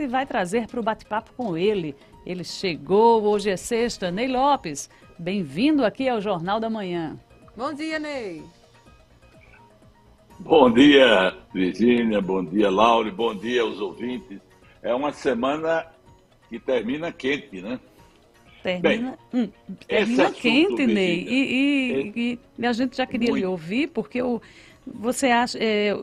gente vai trazer para o bate-papo com ele. Ele chegou, hoje é sexta. Ney Lopes, bem-vindo aqui ao Jornal da Manhã. Bom dia, Ney. Bom dia, Virgínia, bom dia, Laura, bom dia aos ouvintes. É uma semana que termina quente, né? Termina assunto, quente, Ney. Virgínia, E a gente já queria lhe ouvir, porque você acha,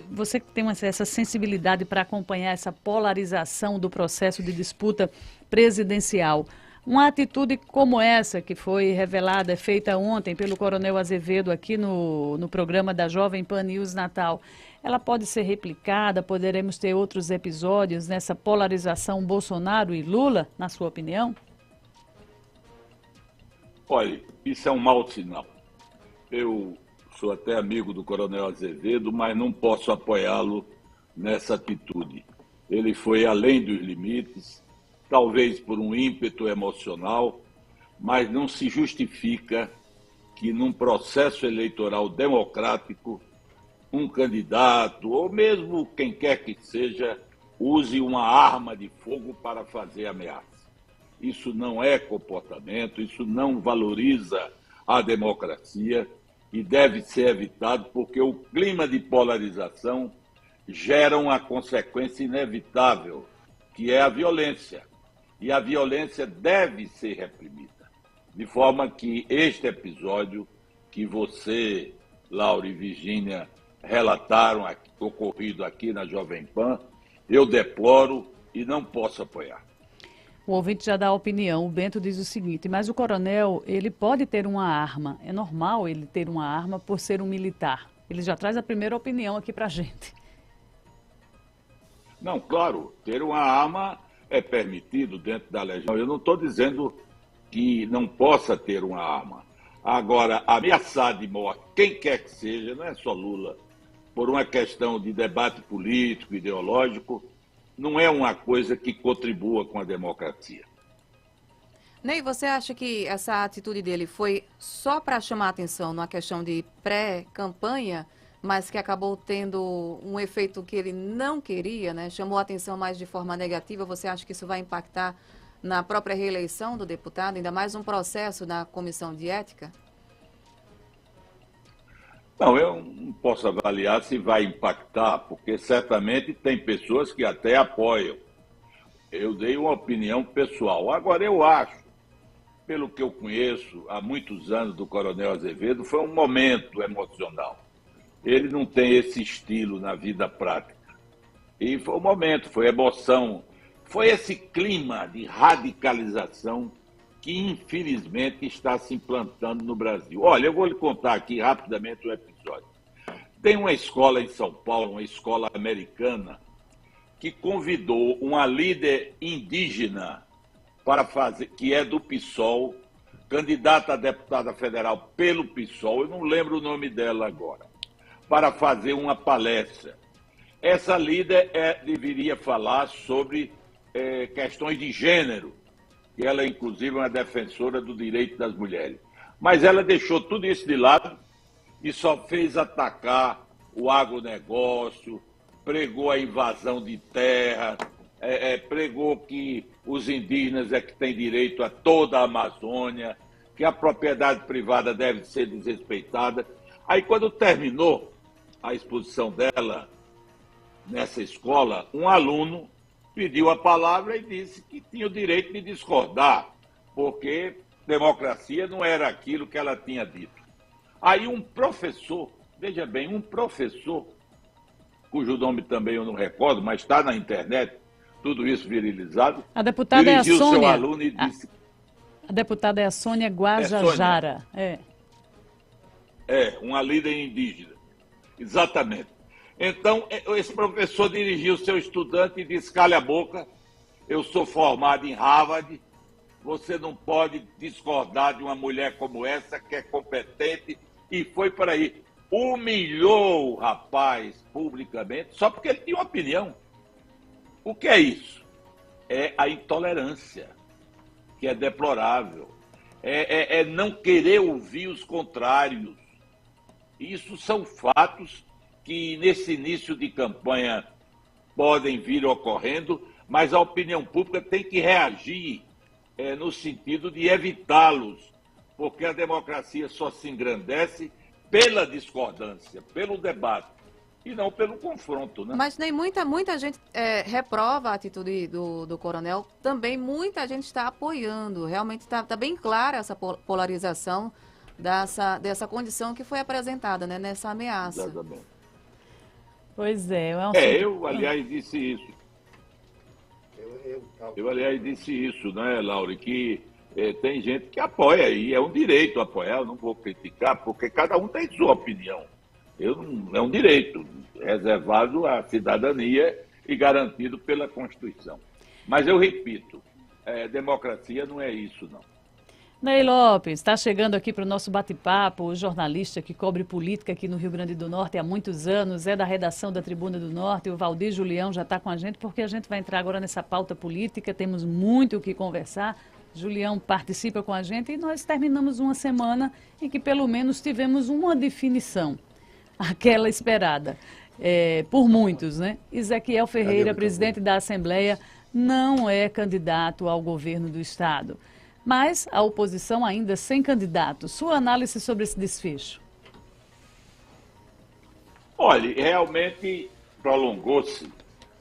você que tem essa sensibilidade para acompanhar essa polarização do processo de disputa presidencial. Uma atitude como essa, que foi revelada, feita ontem pelo Coronel Azevedo aqui no programa da Jovem Pan News Natal, ela pode ser replicada? Poderemos ter outros episódios nessa polarização Bolsonaro e Lula, na sua opinião? Olha, isso é um mau sinal. Eu sou até amigo do Coronel Azevedo, mas não posso apoiá-lo nessa atitude. Ele foi além dos limites, talvez por um ímpeto emocional, mas não se justifica que num processo eleitoral democrático, um candidato, ou mesmo quem quer que seja, use uma arma de fogo para fazer ameaça. Isso não é comportamento, isso não valoriza a democracia e deve ser evitado porque o clima de polarização gera uma consequência inevitável, que é a violência. E a violência deve ser reprimida. De forma que este episódio que você, Laura e Virgínia, relataram ocorrido aqui na Jovem Pan, eu deploro e não posso apoiar. O ouvinte já dá a opinião. O Bento diz o seguinte: mas o coronel, ele pode ter uma arma. É normal ele ter uma arma por ser um militar. Ele já traz a primeira opinião aqui pra gente. Não, claro, ter uma arma é permitido dentro da legislação. Eu não estou dizendo que não possa ter uma arma. Agora, ameaçar de morte quem quer que seja, não é só Lula, por uma questão de debate político, ideológico, não é uma coisa que contribua com a democracia. Ney, você acha que essa atitude dele foi só para chamar a atenção numa questão de pré-campanha, mas que acabou tendo um efeito que ele não queria, né? Chamou a atenção mais de forma negativa? Você acha que isso vai impactar na própria reeleição do deputado, ainda mais um processo na comissão de ética? Não, eu não posso avaliar se vai impactar, porque certamente tem pessoas que até apoiam. Eu dei uma opinião pessoal. Agora, eu acho, pelo que eu conheço há muitos anos do Coronel Azevedo, foi um momento emocional. Ele não tem esse estilo na vida prática. E foi um momento, foi emoção, foi esse clima de radicalização que, infelizmente, está se implantando no Brasil. Olha, eu vou lhe contar aqui rapidamente o episódio. Tem uma escola em São Paulo, uma escola americana, que convidou uma líder indígena para fazer, que é do PSOL, candidata a deputada federal pelo PSOL, eu não lembro o nome dela agora, para fazer uma palestra. Essa líder deveria falar sobre questões de gênero, que ela, inclusive, é uma defensora do direito das mulheres. Mas ela deixou tudo isso de lado e só fez atacar o agronegócio, pregou a invasão de terra, pregou que os indígenas é que têm direito a toda a Amazônia, que a propriedade privada deve ser desrespeitada. Aí, quando terminou a exposição dela nessa escola, um aluno pediu a palavra e disse que tinha o direito de discordar, porque democracia não era aquilo que ela tinha dito. Aí um professor, veja bem, um professor, cujo nome também eu não recordo, mas está na internet, tudo isso virilizado, a deputada é a Sônia. Seu aluno e disse... A deputada é a Sônia Guajajara. Uma líder indígena. Exatamente. Então, esse professor dirigiu o seu estudante e disse: cala a boca, eu sou formado em Harvard, você não pode discordar de uma mulher como essa, que é competente, e foi por aí. Humilhou o rapaz publicamente, só porque ele tinha uma opinião. O que é isso? É a intolerância, que é deplorável. É não querer ouvir os contrários. Isso são fatos que nesse início de campanha podem vir ocorrendo, mas a opinião pública tem que reagir no sentido de evitá-los, porque a democracia só se engrandece pela discordância, pelo debate, e não pelo confronto, né? Mas nem muita gente reprova a atitude do coronel, também muita gente está apoiando, realmente está bem clara essa polarização dessa condição que foi apresentada, né, nessa ameaça. Exatamente. Pois é. Eu, aliás, disse isso. Eu, aliás, disse isso, né, Laura, que tem gente que apoia, e é um direito apoiar, eu não vou criticar, porque cada um tem sua opinião. É um direito reservado à cidadania e garantido pela Constituição. Mas eu repito, democracia não é isso, não. Ney Lopes, está chegando aqui para o nosso bate-papo, o jornalista que cobre política aqui no Rio Grande do Norte há muitos anos, é da redação da Tribuna do Norte, o Valdir Julião já está com a gente, porque a gente vai entrar agora nessa pauta política, temos muito o que conversar. Julião participa com a gente e nós terminamos uma semana em que pelo menos tivemos uma definição, aquela esperada, por muitos, né? Ezequiel Ferreira, presidente da Assembleia, não é candidato ao governo do Estado. Mas a oposição ainda sem candidato. Sua análise sobre esse desfecho? Olha, realmente prolongou-se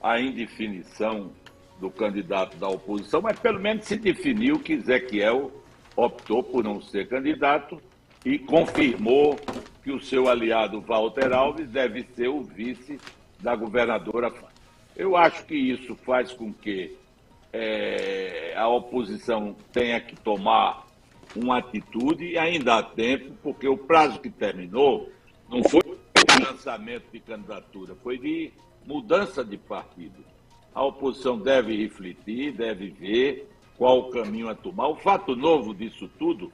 a indefinição do candidato da oposição, mas pelo menos se definiu que Ezequiel optou por não ser candidato e confirmou que o seu aliado Walter Alves deve ser o vice da governadora. Eu acho que isso faz com que a oposição tenha que tomar uma atitude, e ainda há tempo, porque o prazo que terminou não foi de lançamento de candidatura, foi de mudança de partido. A oposição deve refletir, deve ver qual o caminho a tomar. O fato novo disso tudo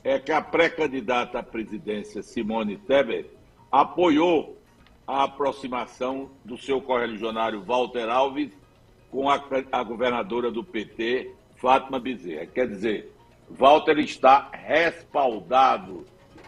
é que a pré-candidata à presidência, Simone Tebet, apoiou a aproximação do seu correligionário Walter Alves com a governadora do PT, Fátima Bezerra. Quer dizer, Walter está respaldado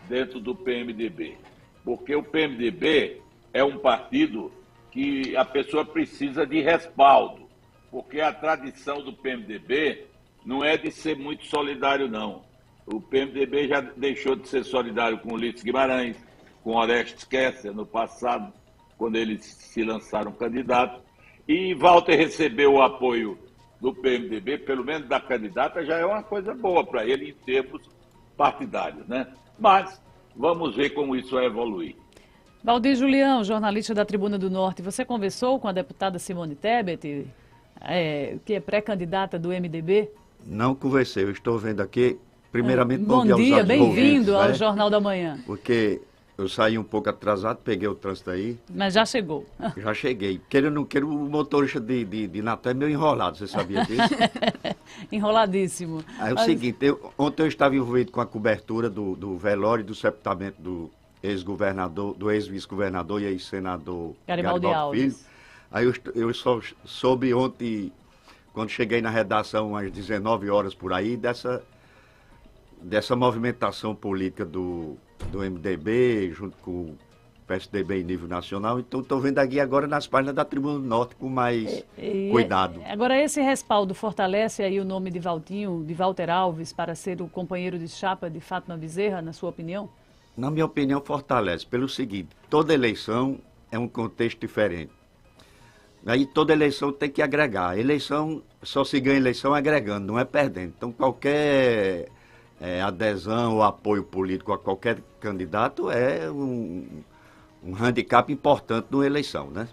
dentro do PMDB, porque o PMDB é um partido que a pessoa precisa de respaldo, porque a tradição do PMDB não é de ser muito solidário, não. O PMDB já deixou de ser solidário com Ulisses Guimarães, com Orestes Kessler no passado, quando eles se lançaram candidatos. E Walter recebeu o apoio do PMDB, pelo menos da candidata, já é uma coisa boa para ele em termos partidários, né? Mas vamos ver como isso vai evoluir. Valdir Julião, jornalista da Tribuna do Norte, você conversou com a deputada Simone Tebet, que é pré-candidata do MDB? Não conversei, eu estou vendo aqui. Primeiramente, bom dia, bem-vindo ao Jornal da Manhã. Porque eu saí um pouco atrasado, peguei o trânsito aí. Mas já chegou. Já cheguei. Queira ou não queira, o motorista de Natal é meio enrolado, você sabia disso? Enroladíssimo. Aí é o seguinte, ontem eu estava envolvido com a cobertura do velório e do sepultamento do ex-governador, do ex-vice-governador e ex-senador Garibaldi Alves. Filho. Aí eu só soube ontem, quando cheguei na redação, às 19 horas por aí, dessa movimentação política do MDB, junto com o PSDB em nível nacional. Então, estou vendo aqui agora nas páginas da Tribuna do Norte com mais cuidado. Agora, esse respaldo fortalece aí o nome de Walter Alves, para ser o companheiro de chapa de Fátima Bezerra, na sua opinião? Na minha opinião, fortalece. Pelo seguinte, toda eleição é um contexto diferente. Aí toda eleição tem que agregar. Eleição, só se ganha eleição agregando, não é perdendo. Então, qualquer adesão ou apoio político a qualquer candidato é um handicap importante numa eleição, né?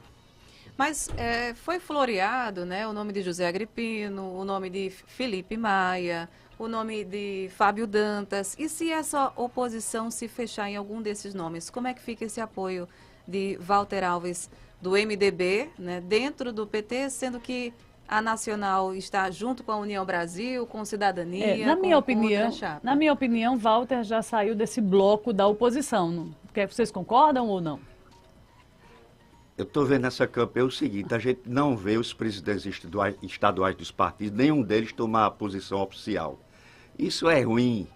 Mas foi floreado, né, o nome de José Agripino, o nome de Felipe Maia, o nome de Fábio Dantas. E se essa oposição se fechar em algum desses nomes, como é que fica esse apoio de Walter Alves do MDB, né, dentro do PT, sendo que a Nacional está junto com a União Brasil, com Cidadania, na minha opinião, Walter já saiu desse bloco da oposição. Vocês concordam ou não? Eu estou vendo nessa campanha o seguinte, a gente não vê os presidentes estaduais dos partidos, nenhum deles tomar a posição oficial. Isso é ruim,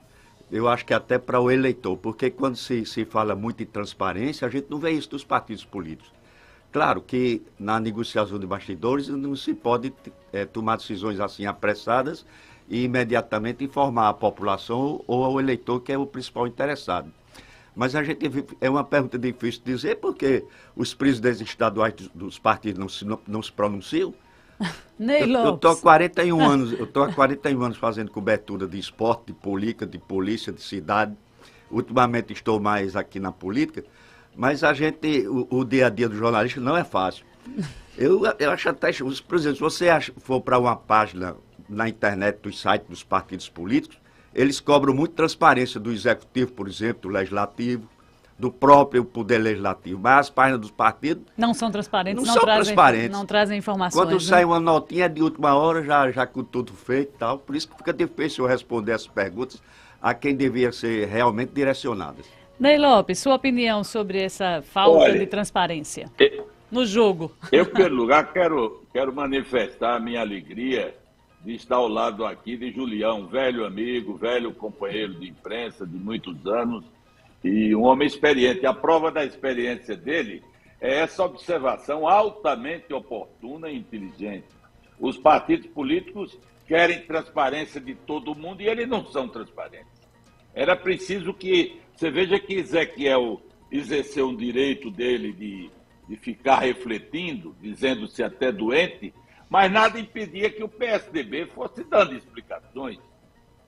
eu acho que até para o eleitor, porque quando se fala muito em transparência, a gente não vê isso dos partidos políticos. Claro que na negociação de bastidores não se pode tomar decisões assim apressadas e imediatamente informar a população ou ao eleitor, que é o principal interessado. Mas é uma pergunta difícil de dizer, porque os presidentes estaduais dos partidos não se pronunciam. Ney Lopes. Eu estou há 41 anos fazendo cobertura de esporte, de polícia, de cidade. Ultimamente estou mais aqui na política, mas o dia a dia do jornalista não é fácil. Eu acho até, por exemplo, se você for para uma página na internet dos sites dos partidos políticos, eles cobram muito transparência do executivo, por exemplo, do legislativo, do próprio poder legislativo. Mas as páginas dos partidos não são transparentes, não trazem informações. Quando sai uma notinha de última hora, já com tudo feito e tal. Por isso que fica difícil eu responder essas perguntas a quem devia ser realmente direcionadas. Ney Lopes, sua opinião sobre essa falta de transparência no jogo? Eu, em primeiro lugar, quero manifestar a minha alegria de estar ao lado aqui de Julião, velho amigo, velho companheiro de imprensa de muitos anos e um homem experiente. A prova da experiência dele é essa observação altamente oportuna e inteligente. Os partidos políticos querem transparência de todo mundo e eles não são transparentes. Era preciso que... Você veja que Ezequiel exerceu um direito dele de ficar refletindo, dizendo-se até doente, mas nada impedia que o PSDB fosse dando explicações,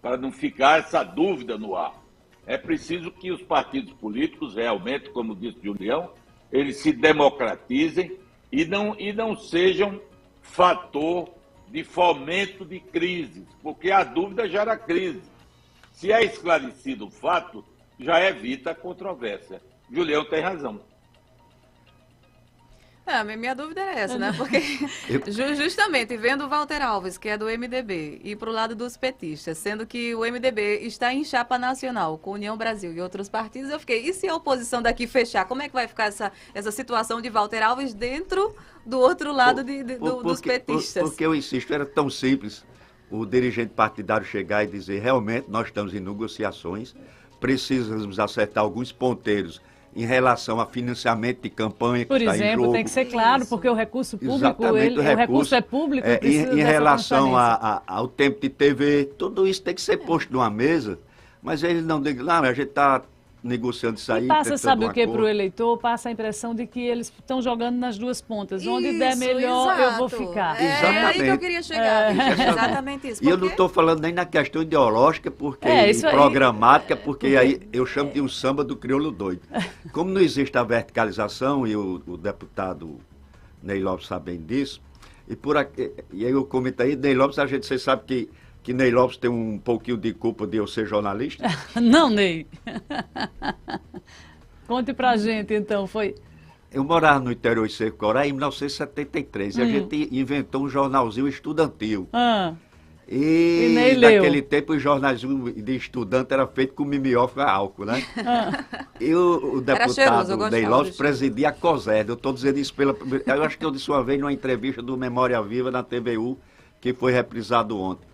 para não ficar essa dúvida no ar. É preciso que os partidos políticos realmente, como disse Julião, eles se democratizem e não sejam fator de fomento de crises, porque a dúvida gera crise. Se é esclarecido o fato, já evita a controvérsia. Julião tem razão. Minha dúvida é essa, né? Porque justamente vendo o Walter Alves, que é do MDB, e para o lado dos petistas, sendo que o MDB está em chapa nacional com União Brasil e outros partidos, eu fiquei, e se a oposição daqui fechar, como é que vai ficar essa situação de Walter Alves dentro do outro lado dos petistas? Porque eu insisto, era tão simples o dirigente partidário chegar e dizer, realmente nós estamos em negociações, precisamos acertar alguns ponteiros em relação a financiamento de campanha. Por exemplo, tem que ser claro, porque o recurso público, o recurso é público. Em relação ao tempo de TV, tudo isso tem que ser posto numa mesa, mas eles não dizem, não, a gente está negociando isso aí. E passa, sabe o que, para o eleitor? Passa a impressão de que eles estão jogando nas duas pontas. Onde der melhor, eu vou ficar. É aí que eu queria chegar. Exatamente isso. E eu não estou falando nem na questão ideológica, porque programática, porque aí eu chamo de um samba do crioulo doido. Como não existe a verticalização, e o deputado Ney Lopes sabe bem disso, e aí eu comento aí, Ney Lopes, você sabe que Ney Lopes tem um pouquinho de culpa de eu ser jornalista? Não, Ney. Conte pra gente, então, foi... Eu morava no interior de Secorá em 1973, e a gente inventou um jornalzinho estudantil. E naquele tempo o jornalzinho de estudante era feito com mimiófilo a álcool, né? E o deputado Ney Lopes presidia a COSERD. Eu estou dizendo isso eu acho que eu disse uma vez numa entrevista do Memória Viva na TVU, que foi reprisado ontem.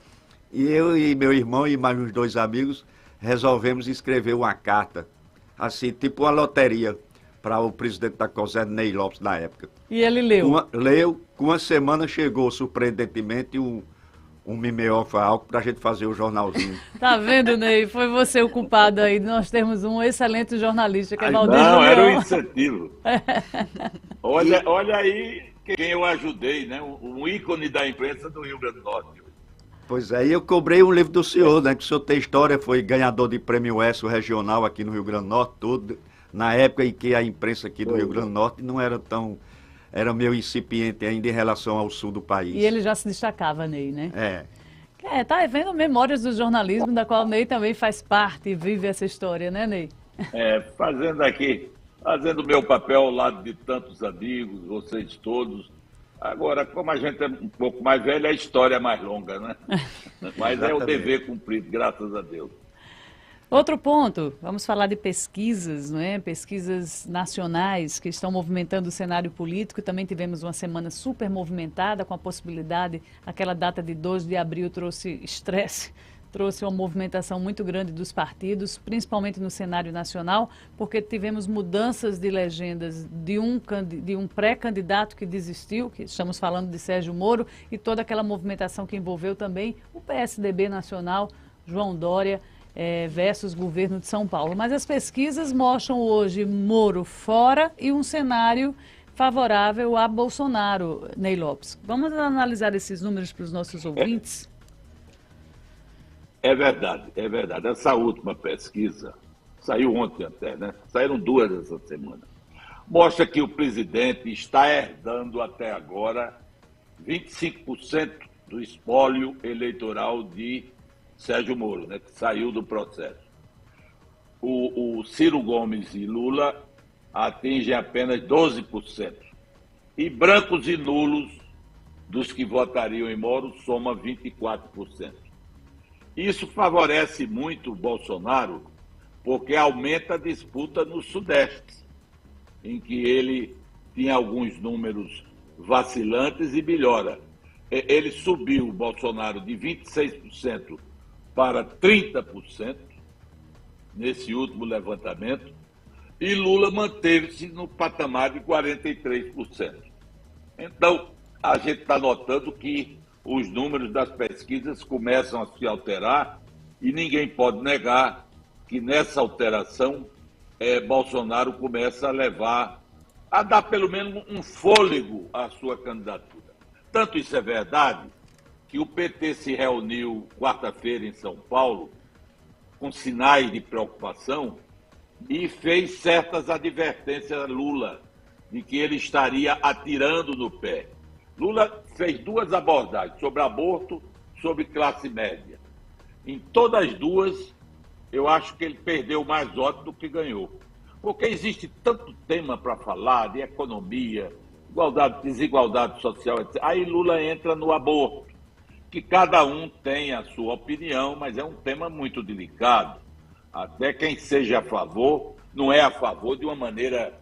E eu e meu irmão e mais uns 2 amigos resolvemos escrever uma carta, assim, tipo uma loteria, para o presidente da COSERD, Ney Lopes, na época. E ele leu? Leu, com uma semana chegou, surpreendentemente, um mimeófilo álcool para a gente fazer o jornalzinho. Tá vendo, Ney? Foi você o culpado aí. Nós temos um excelente jornalista, que é Valdir Não, Julião. era um incentivo. Olha aí quem eu ajudei, né? Um ícone da imprensa do Rio Grande do Norte. Pois é, e eu cobrei um livro do senhor, né? Que o senhor tem história, foi ganhador de prêmio ESSO regional aqui no Rio Grande do Norte, tudo. Na época em que a imprensa aqui do Rio Grande do Norte não era tão... Era meio incipiente ainda em relação ao sul do país. E ele já se destacava, Ney, né? Tá vendo Memórias do Jornalismo, da qual o Ney também faz parte e vive essa história, né, Ney? Fazendo o meu papel ao lado de tantos amigos, vocês todos. Agora, como a gente é um pouco mais velho, a história é mais longa, né? Mas é o dever cumprido, graças a Deus. Outro ponto, vamos falar de pesquisas, não é? Pesquisas nacionais que estão movimentando o cenário político. Também tivemos uma semana super movimentada com a possibilidade, aquela data de 2 de abril trouxe estresse trouxe uma movimentação muito grande dos partidos, principalmente no cenário nacional, porque tivemos mudanças de legendas de um pré-candidato que desistiu, que estamos falando de Sérgio Moro, e toda aquela movimentação que envolveu também o PSDB nacional, João Dória, versus governo de São Paulo. Mas as pesquisas mostram hoje Moro fora e um cenário favorável a Bolsonaro, Ney Lopes. Vamos analisar esses números para os nossos ouvintes? É verdade, é verdade. Essa última pesquisa, saiu ontem até, né? Saíram 2 essa semana. Mostra que o presidente está herdando até agora 25% do espólio eleitoral de Sérgio Moro, né? Que saiu do processo. O Ciro Gomes e Lula atingem apenas 12%. E brancos e nulos dos que votariam em Moro soma 24%. Isso favorece muito o Bolsonaro, porque aumenta a disputa no Sudeste, em que ele tinha alguns números vacilantes e melhora. Ele subiu, o Bolsonaro, de 26% para 30% nesse último levantamento, e Lula manteve-se no patamar de 43%. Então, a gente está notando que os números das pesquisas começam a se alterar e ninguém pode negar que nessa alteração Bolsonaro começa a dar pelo menos um fôlego à sua candidatura. Tanto isso é verdade que o PT se reuniu quarta-feira em São Paulo com sinais de preocupação e fez certas advertências a Lula de que ele estaria atirando no pé. Lula fez 2 abordagens, sobre aborto, sobre classe média. Em todas as 2, eu acho que ele perdeu mais votos do que ganhou. Porque existe tanto tema para falar de economia, desigualdade social, etc. Aí Lula entra no aborto, que cada um tem a sua opinião, mas é um tema muito delicado. Até quem seja a favor, não é a favor de uma maneira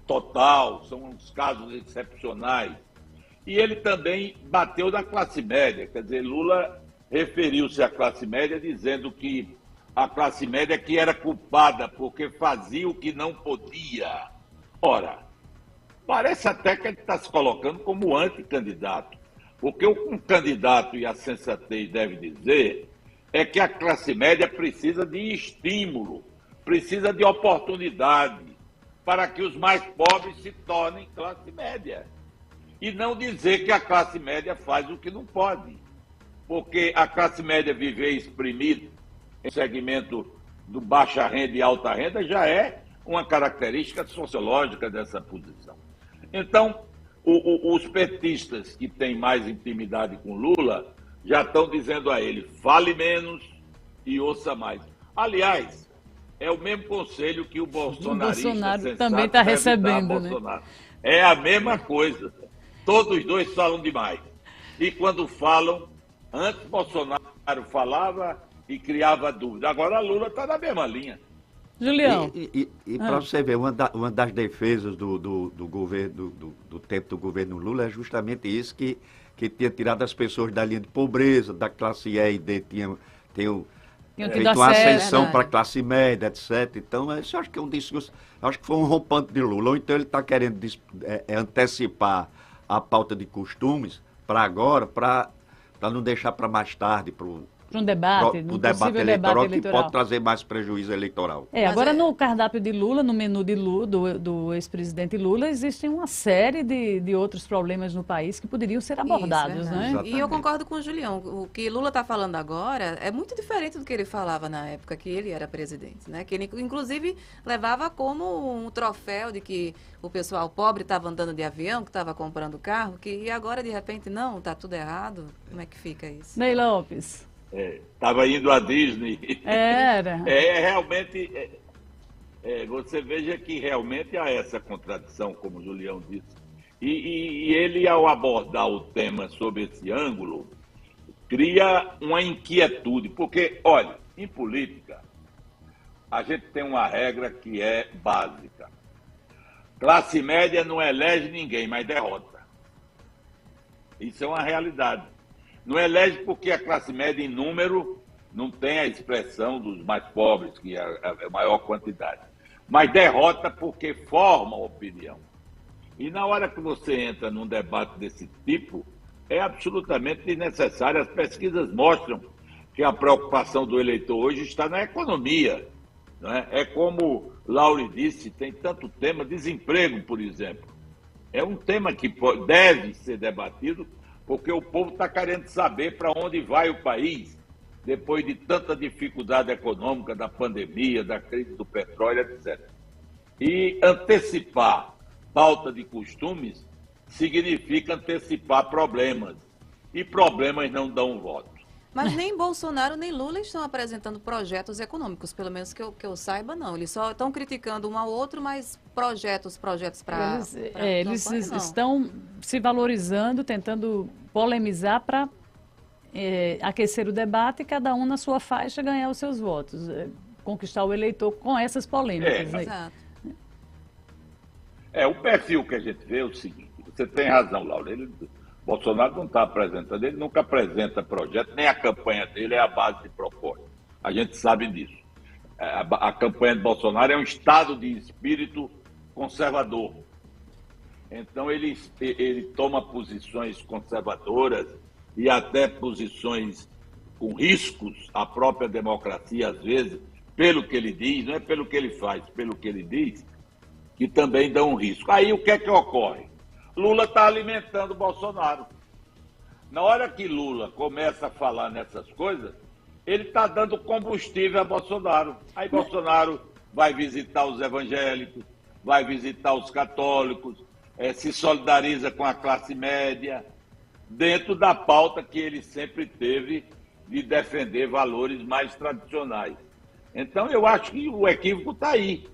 total, são uns casos excepcionais. E ele também bateu na classe média, quer dizer, Lula referiu-se à classe média dizendo que a classe média que era culpada porque fazia o que não podia. Ora, parece até que ele está se colocando como anticandidato, porque um candidato, e a sensatez deve dizer, é que a classe média precisa de estímulo, precisa de oportunidade para que os mais pobres se tornem classe média. E não dizer que a classe média faz o que não pode. Porque a classe média viver exprimida em segmento do baixa renda e alta renda já é uma característica sociológica dessa posição. Então, os petistas que têm mais intimidade com Lula já estão dizendo a ele, fale menos e ouça mais. Aliás, é o mesmo conselho que o bolsonarista Bolsonaro também está recebendo, né? É a mesma coisa. Todos os dois falam demais. E quando falam, antes Bolsonaro falava e criava dúvida. Agora Lula está na mesma linha. Julião. E para você ver, uma das defesas do governo, do tempo do governo Lula é justamente isso, que tinha tirado as pessoas da linha de pobreza, da classe E e D, tinham feito uma ascensão para a classe média, etc. Então, isso eu acho que é um discurso, acho que foi um rompante de Lula. Ou então ele está querendo antecipar a pauta de costumes para agora, para não deixar para mais tarde, para um debate, o debate eleitoral, que pode trazer mais prejuízo eleitoral. Agora no cardápio de Lula, no menu de Lula, do ex-presidente Lula, existem uma série de outros problemas no país que poderiam ser abordados, né? Exatamente. E eu concordo com o Julião. O que Lula está falando agora é muito diferente do que ele falava na época que ele era presidente, né? Que ele, inclusive, levava como um troféu de que o pessoal pobre estava andando de avião, que estava comprando carro, e agora, de repente, não, está tudo errado. Como é que fica isso? Ney Lopes. Estava indo à Disney. Era. Realmente, você veja que realmente há essa contradição, como o Julião disse. E ele, ao abordar o tema sob esse ângulo, cria uma inquietude. Porque, olha, em política, a gente tem uma regra que é básica. Classe média não elege ninguém, mas derrota. Isso é uma realidade. Não elege porque a classe média, em número, não tem a expressão dos mais pobres, que é a maior quantidade. Mas derrota porque forma opinião. E na hora que você entra num debate desse tipo, é absolutamente desnecessário. As pesquisas mostram que a preocupação do eleitor hoje está na economia. Não é? É como Laure disse, tem tanto tema, desemprego, por exemplo. É um tema que deve ser debatido, porque o povo está querendo saber para onde vai o país, depois de tanta dificuldade econômica, da pandemia, da crise do petróleo, etc. E antecipar pauta de costumes significa antecipar problemas. E problemas não dão voto. Mas nem Bolsonaro nem Lula estão apresentando projetos econômicos, pelo menos que eu saiba, não. Eles só estão criticando um ao outro, mas projetos para... Eles estão se valorizando, tentando polemizar para aquecer o debate e cada um na sua faixa ganhar os seus votos, conquistar o eleitor com essas polêmicas. Exato. O perfil que a gente vê é o seguinte, você tem razão, Laura, Bolsonaro não está apresentando, ele nunca apresenta projeto, nem a campanha dele é a base de propósito. A gente sabe disso. A campanha de Bolsonaro é um estado de espírito conservador. Então ele toma posições conservadoras e até posições com riscos à própria democracia, às vezes, pelo que ele diz, não é pelo que ele faz, pelo que ele diz, que também dão um risco. Aí o que é que ocorre? Lula está alimentando Bolsonaro. Na hora que Lula começa a falar nessas coisas, ele está dando combustível a Bolsonaro. Aí Bolsonaro vai visitar os evangélicos, vai visitar os católicos, se solidariza com a classe média, dentro da pauta que ele sempre teve de defender valores mais tradicionais. Então, eu acho que o equívoco está aí.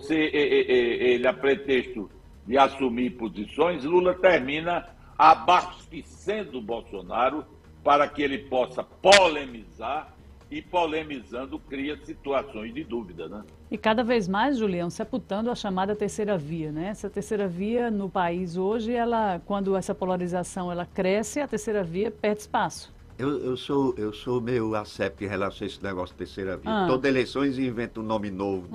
Ele, a pretexto de assumir posições, Lula termina abastecendo Bolsonaro para que ele possa polemizar e, polemizando, cria situações de dúvida, né? E cada vez mais, Julião, sepultando a chamada terceira via, né? Essa terceira via no país hoje, quando essa polarização ela cresce, a terceira via perde espaço. Eu sou meio asséptico em relação a esse negócio de terceira via. Toda eleição eles inventam um nome novo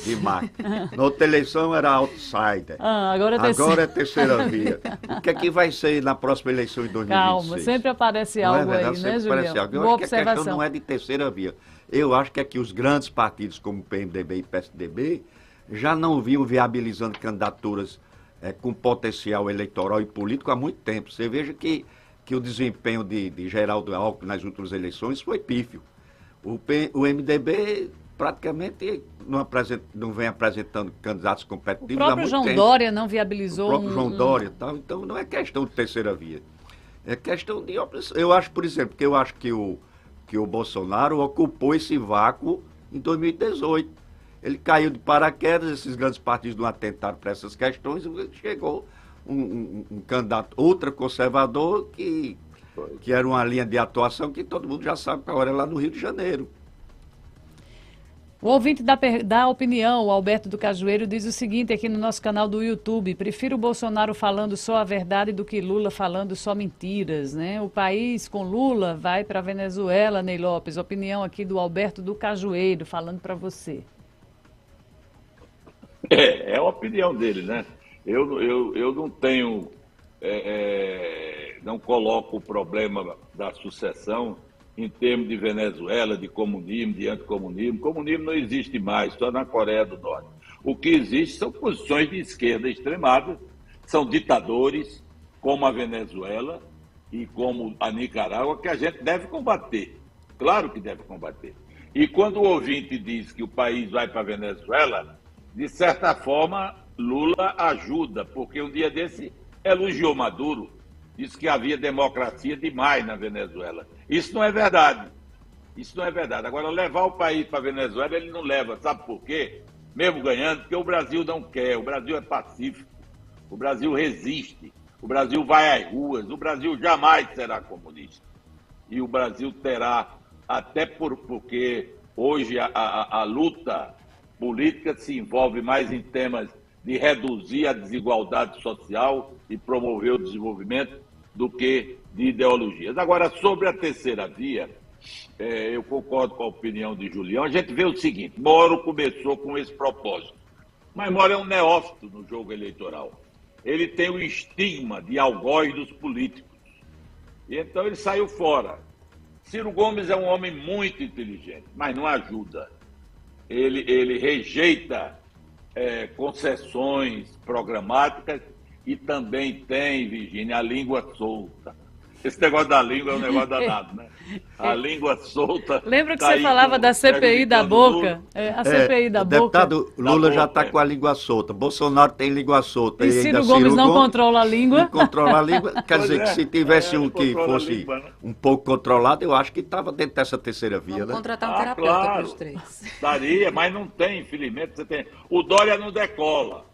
de marca. Na outra eleição era outsider. Agora é terceira via. O que é que vai ser na próxima eleição em 2026? Calma, sempre aparece algo aí, né, Julião? Eu acho que a questão não é de terceira via. Eu acho que é que os grandes partidos como PMDB e PSDB já não vinham viabilizando candidaturas com potencial eleitoral e político há muito tempo. Você veja que o desempenho de Geraldo Alckmin nas últimas eleições foi pífio. O MDB praticamente não vem apresentando candidatos competitivos há muito tempo. O próprio João Dória não viabilizou. O próprio João Dória e tal. Então não é questão de terceira via. É questão de... Eu acho, por exemplo, que o Bolsonaro ocupou esse vácuo em 2018. Ele caiu de paraquedas, esses grandes partidos não atentaram para essas questões, e chegou um candidato ultraconservador que era uma linha de atuação que todo mundo já sabe qual era lá no Rio de Janeiro. O ouvinte dá opinião, o Alberto do Cajueiro, diz o seguinte aqui no nosso canal do YouTube: prefiro o Bolsonaro falando só a verdade do que Lula falando só mentiras, né? O país com Lula vai para a Venezuela, Ney Lopes. Opinião aqui do Alberto do Cajueiro, falando para você. É a opinião dele, né? Eu não tenho, não coloco o problema da sucessão em termos de Venezuela, de comunismo, de anticomunismo. Comunismo não existe mais, só na Coreia do Norte. O que existe são posições de esquerda extremadas, são ditadores, como a Venezuela e como a Nicarágua, que a gente deve combater. Claro que deve combater. E quando o ouvinte diz que o país vai para a Venezuela, de certa forma, Lula ajuda, porque um dia desse elogiou Maduro, disse que havia democracia demais na Venezuela. Isso não é verdade. Isso não é verdade. Agora, levar o país para a Venezuela, ele não leva. Sabe por quê? Mesmo ganhando, porque o Brasil não quer. O Brasil é pacífico. O Brasil resiste. O Brasil vai às ruas. O Brasil jamais será comunista. E o Brasil terá, até porque hoje a luta política se envolve mais em temas de reduzir a desigualdade social e promover o desenvolvimento do que de ideologias. Agora, sobre a terceira via, eu concordo com a opinião de Julião. A gente vê o seguinte, Moro começou com esse propósito, mas Moro é um neófito no jogo eleitoral. Ele tem o estigma de algoz dos políticos. E então ele saiu fora. Ciro Gomes é um homem muito inteligente, mas não ajuda. Ele rejeita concessões programáticas e também tem, Virgínia, a língua solta. Esse negócio da língua é um negócio danado, né? A língua solta. Lembra que você falava da CPI da boca? A CPI da boca. O deputado Lula já está com a língua solta. Bolsonaro tem língua solta. E Ciro Gomes não controla a língua. Não controla a língua. Quer dizer que se tivesse um que fosse um pouco controlado, eu acho que estava dentro dessa terceira via, Vamos né? contratar um terapeuta para os três. Daria, mas não tem, infelizmente. Você tem. O Dória não decola,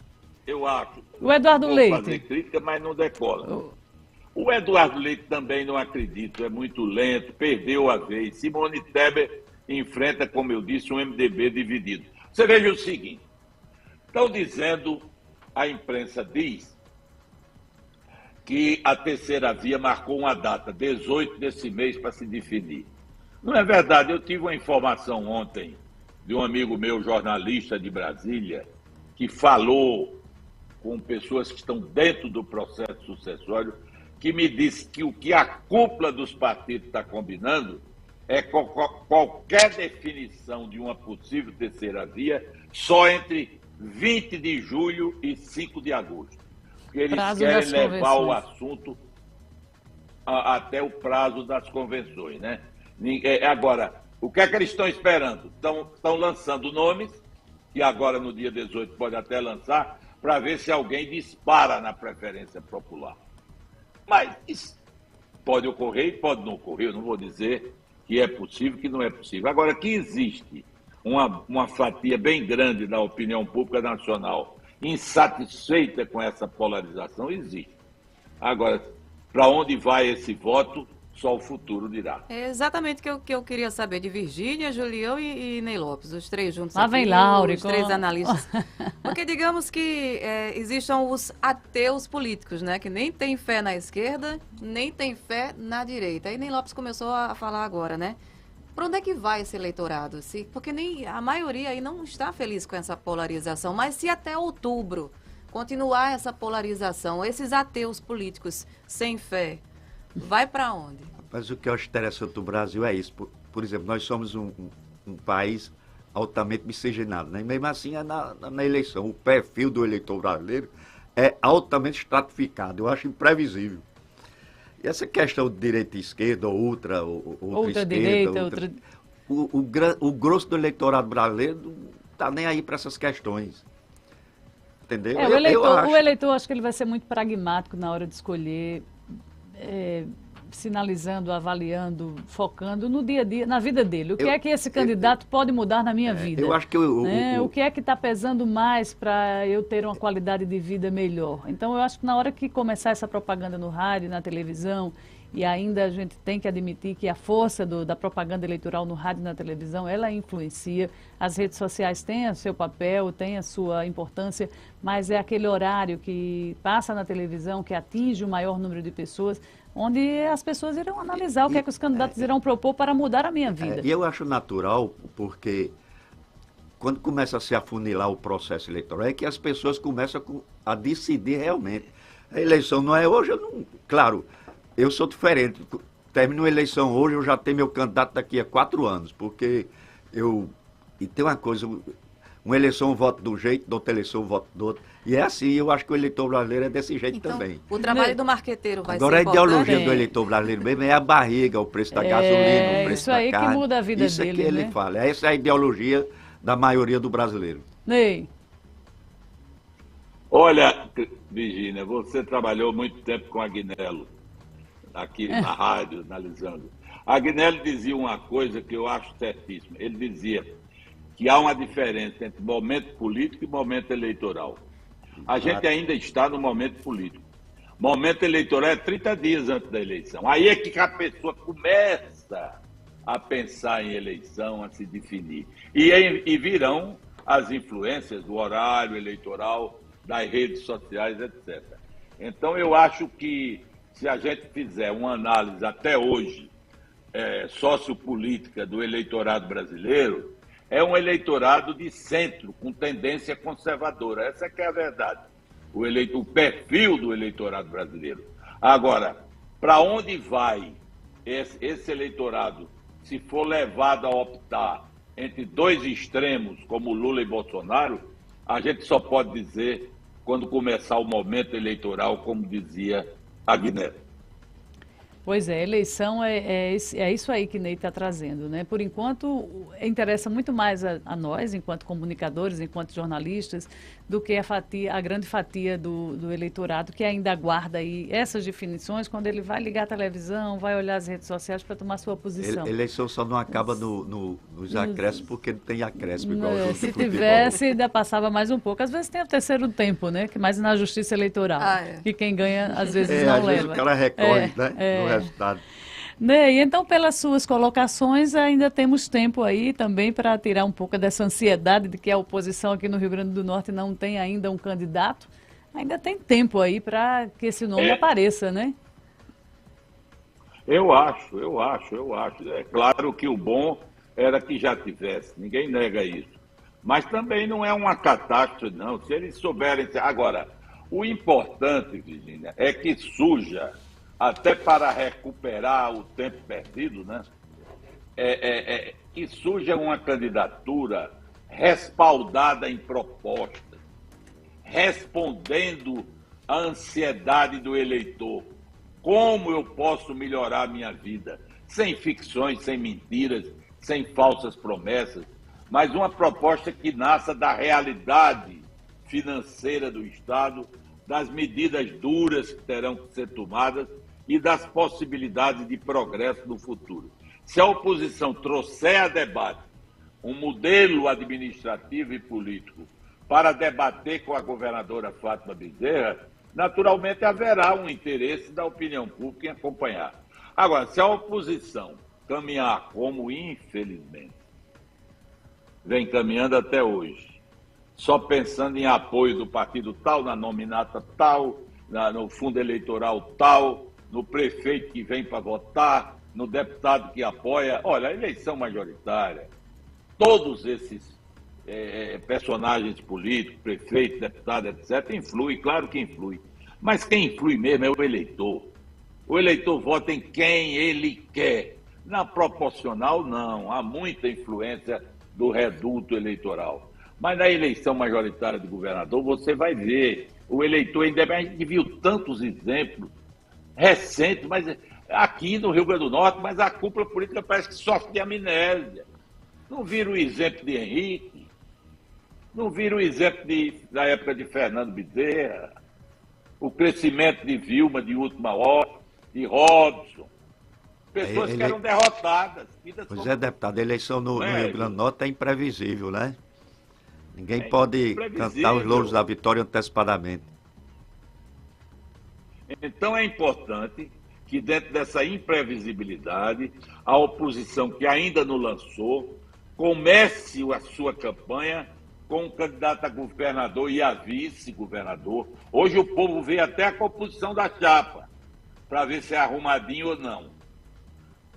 eu acho. O Eduardo Leite. Vou fazer crítica, mas não decola. O Eduardo Leite também não acredito, é muito lento, perdeu a vez. Simone Tebet enfrenta, como eu disse, um MDB dividido. Você veja o seguinte, estão dizendo, a imprensa diz, que a terceira via marcou uma data, 18 desse mês, para se definir. Não é verdade, eu tive uma informação ontem de um amigo meu, jornalista de Brasília, que falou com pessoas que estão dentro do processo sucessório, que me disse que o que a cúpula dos partidos está combinando é qualquer definição de uma possível terceira via só entre 20 de julho e 5 de agosto. Porque eles querem levar o assunto até o prazo das convenções, né? Agora, o que é que eles estão esperando? Estão lançando nomes, que agora no dia 18 pode até lançar, para ver se alguém dispara na preferência popular. Mas isso pode ocorrer e pode não ocorrer. Eu não vou dizer que é possível, que não é possível. Agora, que existe uma fatia bem grande da opinião pública nacional insatisfeita com essa polarização, existe. Agora, para onde vai esse voto, só o futuro dirá. É exatamente o que eu queria saber de Virgínia, Julião e Ney Lopes, os três juntos lá aqui, vem Laura, os três analistas. Porque digamos que existam os ateus políticos, né? Que nem tem fé na esquerda, nem tem fé na direita. Aí Ney Lopes começou a falar agora, né? Para onde é que vai esse eleitorado? Porque nem a maioria aí não está feliz com essa polarização, mas se até outubro continuar essa polarização, esses ateus políticos sem fé, vai para onde? Mas o que eu acho interessante do Brasil é isso. Por exemplo, nós somos um país altamente miscigenado, né? E mesmo assim, na eleição, o perfil do eleitor brasileiro é altamente estratificado. Eu acho imprevisível. E essa questão de direita e esquerda, ou outra direita, outra... O grosso do eleitorado brasileiro não está nem aí para essas questões. Entendeu? O eleitor, acho que ele vai ser muito pragmático na hora de escolher, sinalizando, avaliando, focando no dia a dia, na vida dele. O que é que esse candidato pode mudar na minha vida? Eu acho que o que é que está pesando mais para eu ter uma qualidade de vida melhor? Então, eu acho que na hora que começar essa propaganda no rádio, na televisão, e ainda a gente tem que admitir que a força da propaganda eleitoral no rádio e na televisão, ela influencia. As redes sociais têm o seu papel, têm a sua importância, mas é aquele horário que passa na televisão, que atinge o maior número de pessoas, onde as pessoas irão analisar o que é que os candidatos irão propor para mudar a minha vida. E eu acho natural, porque quando começa a se afunilar o processo eleitoral, é que as pessoas começam a decidir realmente. A eleição não é hoje, claro, eu sou diferente. Termino a eleição hoje, eu já tenho meu candidato daqui a 4 anos, porque e tem uma coisa, uma eleição eu voto de um jeito, de outra eleição eu voto do outro. E é assim, eu acho que o eleitor brasileiro é desse jeito então, também. O trabalho do marqueteiro vai Agora, ser a ideologia importante. do eleitor brasileiro mesmo é a barriga, o preço da gasolina, o preço da carne. Isso aí que muda a vida dele, dele, Isso é que ele né? fala. Essa é a ideologia da maioria do brasileiro. Ney. Olha, Virgínia, você trabalhou muito tempo com Agnello, aqui na rádio, analisando. Agnello dizia uma coisa que eu acho certíssima. Ele dizia que há uma diferença entre momento político e momento eleitoral. A gente ainda está no momento político. Momento eleitoral é 30 dias antes da eleição. Aí é que a pessoa começa a pensar em eleição, a se definir. E virão as influências do horário eleitoral, das redes sociais, etc. Então, eu acho que se a gente fizer uma análise até hoje sociopolítica do eleitorado brasileiro é um eleitorado de centro, com tendência conservadora. Essa que é a verdade. O perfil do eleitorado brasileiro. Agora, para onde vai esse eleitorado se for levado a optar entre dois extremos, como Lula e Bolsonaro? A gente só pode dizer quando começar o momento eleitoral, como dizia Agnes. Pois é, eleição é isso aí que Ney está trazendo, né? Por enquanto, interessa muito mais a nós, enquanto comunicadores, enquanto jornalistas, do que a grande fatia do eleitorado que ainda aguarda aí essas definições quando ele vai ligar a televisão, vai olhar as redes sociais para tomar sua posição. Eleição só não acaba nos acréscimos porque não tem acréscimo igual os Se tivesse, ainda passava mais um pouco. Às vezes tem o terceiro tempo, né? Que mais na justiça eleitoral. Que quem ganha, às vezes, não às leva. Vezes o cara recorre, né? No resultado. Ney, então, pelas suas colocações, ainda temos tempo aí também para tirar um pouco dessa ansiedade de que a oposição aqui no Rio Grande do Norte não tem ainda um candidato. Ainda tem tempo aí para que esse nome apareça, né? Eu acho. É claro que o bom era que já tivesse, ninguém nega isso. Mas também não é uma catástrofe, não. Se eles souberem... Agora, o importante, Virginia, é que surja, até para recuperar o tempo perdido, né? Que surja uma candidatura respaldada em propostas, respondendo à ansiedade do eleitor. Como eu posso melhorar a minha vida? Sem ficções, sem mentiras, sem falsas promessas, mas uma proposta que nasça da realidade financeira do Estado, das medidas duras que terão que ser tomadas e das possibilidades de progresso no futuro. Se a oposição trouxer a debate um modelo administrativo e político para debater com a governadora Fátima Bezerra, naturalmente haverá um interesse da opinião pública em acompanhar. Agora, se a oposição caminhar como, infelizmente, vem caminhando até hoje, só pensando em apoio do partido tal, na nominata tal, no fundo eleitoral tal, no prefeito que vem para votar, no deputado que apoia. Olha, a eleição majoritária, todos esses personagens políticos, prefeito, deputado, etc., influi, claro que influi. Mas quem influi mesmo é o eleitor. O eleitor vota em quem ele quer. Na proporcional, não. Há muita influência do reduto eleitoral. Mas na eleição majoritária de governador, você vai ver. O eleitor, ainda bem, a gente viu tantos exemplos recentes, mas aqui no Rio Grande do Norte, mas a cúpula política parece que sofre de amnésia. Não viram o exemplo de Henrique, não viram o exemplo da época de Fernando Bezerra, o crescimento de Vilma de última hora, de Robson, pessoas que eram derrotadas. Pois é, deputado, a eleição no Rio Grande do Norte é imprevisível, né? Ninguém pode cantar os louros da vitória antecipadamente. Então é importante que dentro dessa imprevisibilidade, a oposição que ainda não lançou, comece a sua campanha com um candidato a governador e a vice-governador. Hoje o povo vê até a composição da chapa, para ver se é arrumadinho ou não.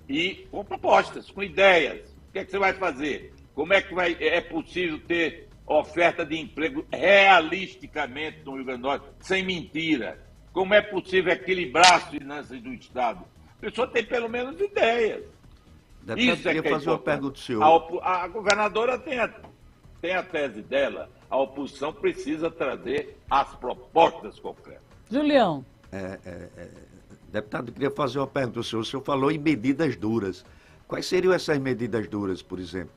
E com propostas, com ideias. O que é que você vai fazer? Como é que é possível ter oferta de emprego realisticamente no Rio Grande do Norte, sem mentira? Como é possível equilibrar as finanças do Estado? A pessoa tem pelo menos ideias. Isso é que fazer uma pergunta, senhor. A governadora tem a tese dela, a oposição precisa trazer as propostas concretas. Julião. Deputado, eu queria fazer uma pergunta ao senhor. O senhor falou em medidas duras. Quais seriam essas medidas duras, por exemplo?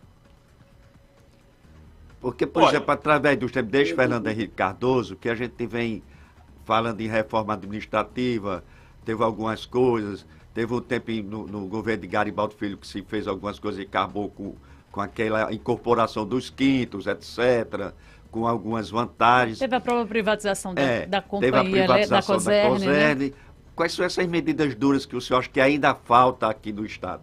Porque, por exemplo, através dos tempos, desde Fernando Henrique Cardoso, que a gente vem falando em reforma administrativa, teve algumas coisas, teve um tempo no governo de Garibaldi Filho que se fez algumas coisas e acabou com aquela incorporação dos quintos, etc., com algumas vantagens. Teve a própria privatização da companhia, teve a privatização da Coserne, né? Quais são essas medidas duras que o senhor acha que ainda falta aqui no Estado?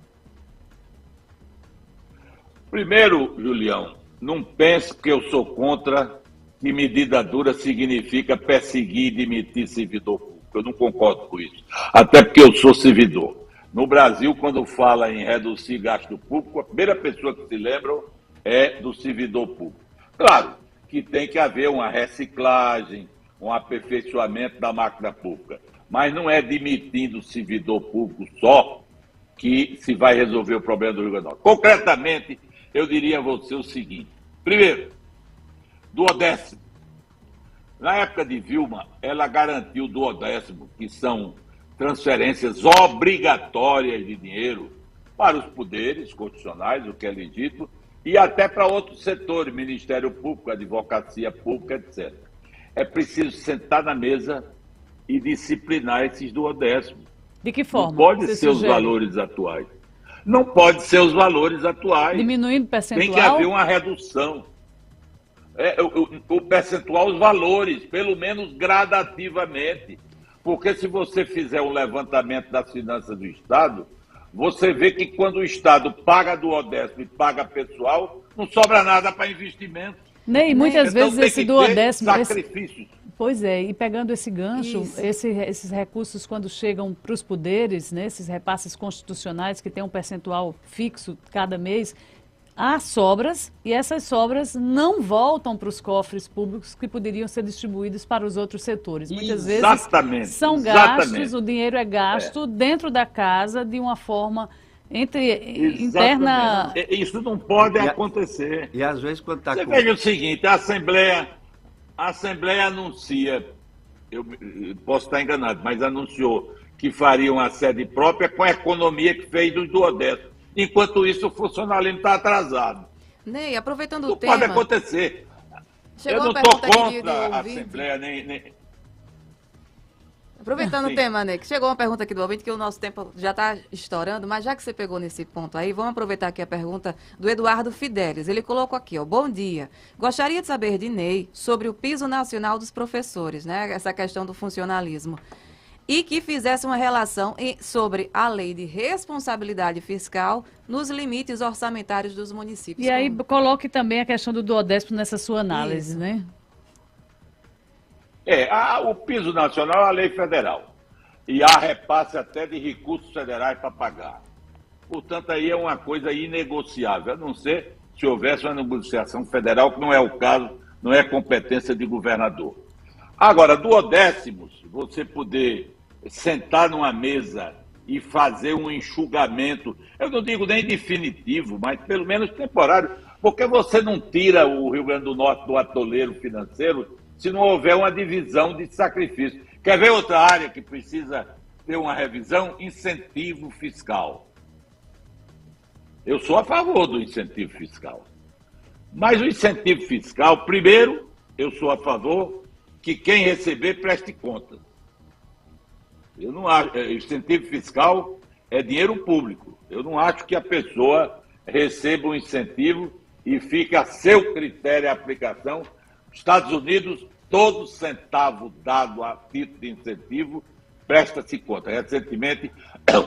Primeiro, Julião, não pense que eu sou contra que medida dura significa perseguir e demitir servidor público. Eu não concordo com isso. Até porque eu sou servidor. No Brasil, quando fala em reduzir gasto público, a primeira pessoa que se lembra é do servidor público. Claro que tem que haver uma reciclagem, um aperfeiçoamento da máquina pública, mas não é demitindo o servidor público só que se vai resolver o problema do Rio Grande do Norte. Concretamente, eu diria a você o seguinte. Primeiro, duodécimo. Na época de Vilma, ela garantiu duodécimo, que são transferências obrigatórias de dinheiro para os poderes constitucionais, o que é legítimo, e até para outros setores, Ministério Público, Advocacia Pública, etc. É preciso sentar na mesa e disciplinar esses duodécimos. De que forma? Não pode ser os valores atuais. Não pode ser os valores atuais. Diminuindo o percentual? Tem que haver uma redução. O percentual, os valores, pelo menos gradativamente. Porque se você fizer um levantamento das finanças do Estado, você vê que quando o Estado paga duodécimo e paga pessoal, não sobra nada para investimento. Ney, muitas vezes esse duodécimo... sacrifícios. Pois é, e pegando esse gancho, esses recursos quando chegam para os poderes, né, esses repasses constitucionais que tem um percentual fixo cada mês, há sobras e essas sobras não voltam para os cofres públicos que poderiam ser distribuídos para os outros setores. Muitas vezes são gastos, o dinheiro é gasto dentro da casa de uma forma interna. Isso não pode acontecer. E às vezes quando está... Você veja o seguinte, a Assembleia anuncia, eu posso estar enganado, mas anunciou que faria uma sede própria com a economia que fez dos duodécimos. Enquanto isso, o funcionalismo está atrasado. Ney, aproveitando o tema... Pode acontecer. Eu não estou contra a Assembleia, nem... Aproveitando o tema, Ney, que chegou uma pergunta aqui do ouvinte, que o nosso tempo já está estourando, mas já que você pegou nesse ponto aí, vamos aproveitar aqui a pergunta do Eduardo Fidelis. Ele colocou aqui, ó, bom dia. Gostaria de saber de Ney sobre o piso nacional dos professores, né? Essa questão do funcionalismo. E que fizesse uma relação sobre a lei de responsabilidade fiscal nos limites orçamentários dos municípios. E aí coloque também a questão do duodécimo nessa sua análise, Isso. né? O piso nacional é a lei federal. E há repasse até de recursos federais para pagar. Portanto, aí é uma coisa inegociável, a não ser se houvesse uma negociação federal, que não é o caso, não é competência de governador. Agora, duodécimos, você poder sentar numa mesa e fazer um enxugamento, eu não digo nem definitivo, mas pelo menos temporário, porque você não tira o Rio Grande do Norte do atoleiro financeiro se não houver uma divisão de sacrifício. Quer ver outra área que precisa ter uma revisão? Incentivo fiscal. Eu sou a favor do incentivo fiscal. Mas o incentivo fiscal, primeiro, eu sou a favor que quem receber preste contas. Eu não acho, incentivo fiscal é dinheiro público. Eu não acho que a pessoa receba um incentivo e fique a seu critério a aplicação. Estados Unidos, todo centavo dado a título de incentivo presta-se conta. Recentemente,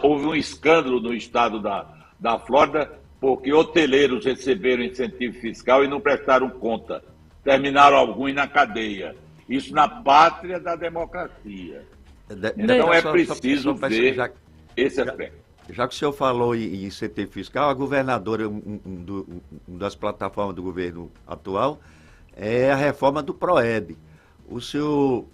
houve um escândalo no estado da Flórida, porque hoteleiros receberam incentivo fiscal e não prestaram conta. Terminaram alguns na cadeia. Isso na pátria da democracia. Então é preciso ver esse aspecto. Já que o senhor falou em incentivo fiscal, a governadora, uma das plataformas do governo atual, é a reforma do PROEB. O senhor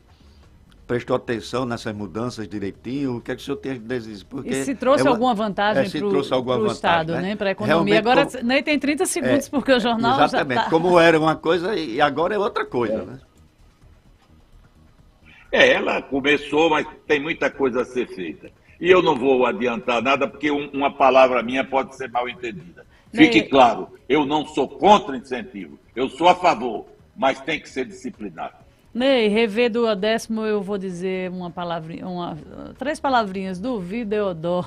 prestou atenção nessas mudanças direitinho? O que é que o senhor tem a dizer? Porque e se trouxe alguma vantagem para o Estado, né? Para a economia? Realmente, agora, nem tem 30 segundos, porque o jornal exatamente, já está... Como era uma coisa e agora é outra coisa, né? Ela começou, mas tem muita coisa a ser feita. E eu não vou adiantar nada, porque uma palavra minha pode ser mal entendida. Fique claro, eu não sou contra incentivo, eu sou a favor, mas tem que ser disciplinado. Ney, rever duodécimo, eu vou dizer uma palavrinha, três palavrinhas, duvido, Eudó,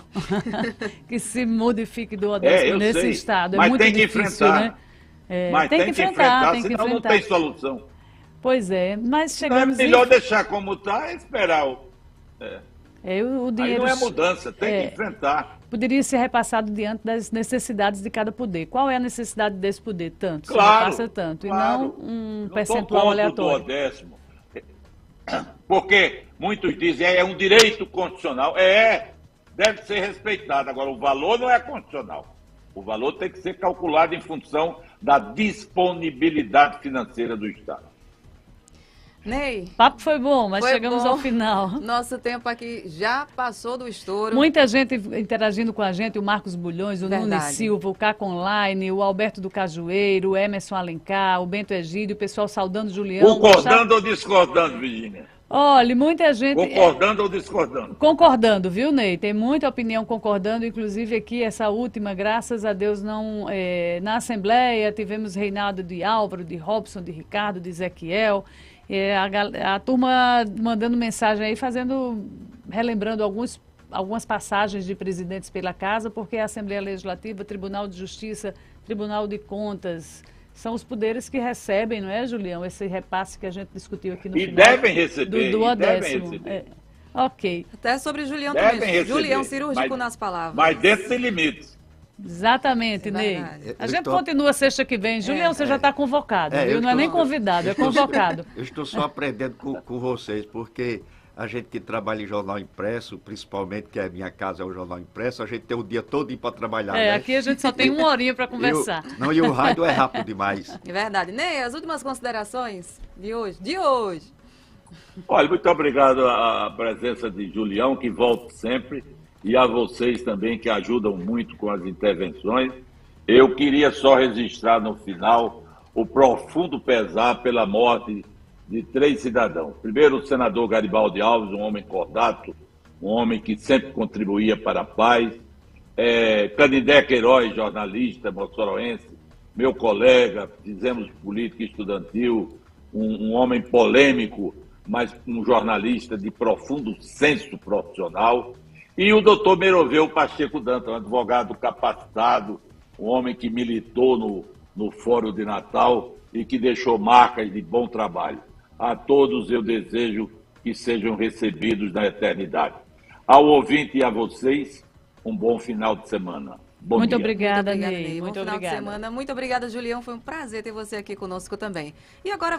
que se modifique duodécimo nesse estado. Mas muito tem que difícil, enfrentar. Né? Mas tem que enfrentar, senão enfrentar. Não tem solução. Pois é, mas chegamos... Então é melhor deixar como está e esperar o dinheiro... Aí não é mudança, tem que enfrentar. Poderia ser repassado diante das necessidades de cada poder. Qual é a necessidade desse poder? Tanto, claro, se repassa tanto, claro. E não um percentual aleatório. Porque muitos dizem é um direito constitucional. deve ser respeitado. Agora, o valor não é condicional. O valor tem que ser calculado em função da disponibilidade financeira do Estado. Ney, O papo foi bom, mas foi chegamos bom. ao final. Nosso tempo aqui já passou do estouro. Muita gente interagindo com a gente, o Marcos Bulhões, o Verdade. Nunes Silva, o Caco Online, o Alberto do Cajueiro, o Emerson Alencar, o Bento Egídio, o pessoal saudando o Julião. Concordando ou discordando, Virginia? Olha, muita gente... Concordando ou discordando? Concordando, viu, Ney? Tem muita opinião concordando, inclusive aqui essa última, graças a Deus, não na Assembleia tivemos Reinaldo de Álvaro, de Robson, de Ricardo, de Ezequiel, a turma mandando mensagem aí, relembrando algumas passagens de presidentes pela casa, porque a Assembleia Legislativa, Tribunal de Justiça, Tribunal de Contas, são os poderes que recebem, não é, Julião? Esse repasse que a gente discutiu aqui no E final. devem receber, do e devem duodécimo. receber. Ok, Até sobre Julião Devem também. receber, Julião cirúrgico mas- nas palavras. Mas dentro de limites. exatamente, É Ney. verdade. A gente continua sexta que vem. Julião, você já está convocado, viu? eu Não é estou- nem convidado, é convocado. Eu estou só aprendendo com vocês, porque a gente que trabalha em jornal impresso, principalmente, que a minha casa é o jornal impresso, a gente tem o dia todo para trabalhar, né? Aqui a gente só tem uma horinha para conversar. E o rádio é rápido demais. É verdade. Ney, as últimas considerações de hoje. De hoje. Olha, muito obrigado à presença de Julião, que volta sempre, e a vocês também, que ajudam muito com as intervenções. Eu queria só registrar no final o profundo pesar pela morte de 3 cidadãos. Primeiro, o senador Garibaldi Alves, um homem cordato, um homem que sempre contribuía para a paz. Canindé Queiroz, jornalista moçoroense, meu colega, fizemos política estudantil, um homem polêmico, mas um jornalista de profundo senso profissional. E o doutor Meroveu Pacheco Dantas, um advogado capacitado, um homem que militou no Fórum de Natal e que deixou marcas de bom trabalho. A todos eu desejo que sejam recebidos na eternidade. Ao ouvinte e a vocês, um bom final de semana. Bom Muito dia. obrigada, Muito obrigada, Ney. Ney. Muito Bom final obrigada. de semana. Muito obrigada, Julião. Foi um prazer ter você aqui conosco também. E agora